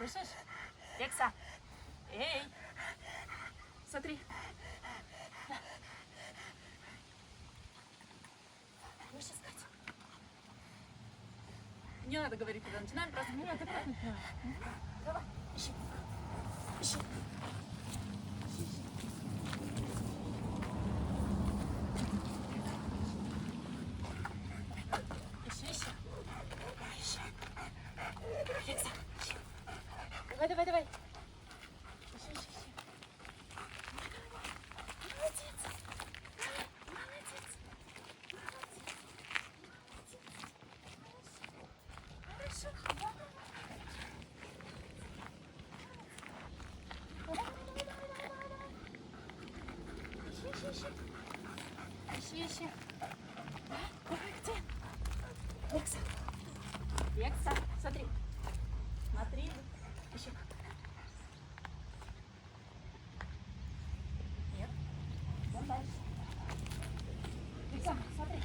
Слышишь? Лекса. Эй. Смотри. Будешь искать? Не надо говорить, когда начинаем, просто... Нет, ты просто начинаешь. Давай, ищи. Ищи. Лекса, ищи. Давай, давай, давай. Ищи, ищи, ищи. Молодец. Молодец. Хорошо. Ищи, ищи, ищи. Ищи, ищи. Давай, где? Лекса. Лекса, смотри. Смотри. Ищи. Нет. Вон дальше. Лекса, смотри.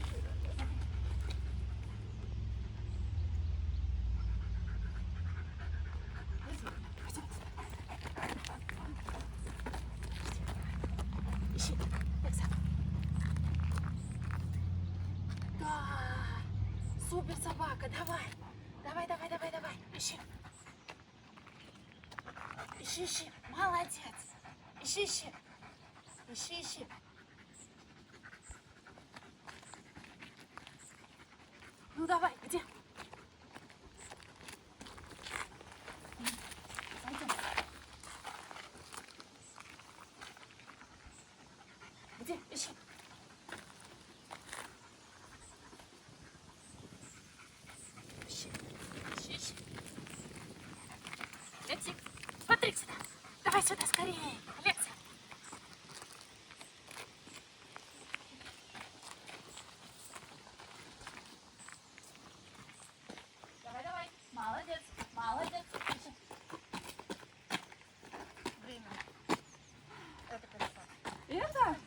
Ищи. Лекса. Да. Супер собака, давай. Давай, давай, давай, давай. Ищи. Ищи, ищи. Молодец. Ищи, ищи. Ищи, ищи. Ну давай, где? Пойдем. Где? Ищи. Ищи, ищи, ищи. Лексик, смотри сюда. Давай сюда скорее.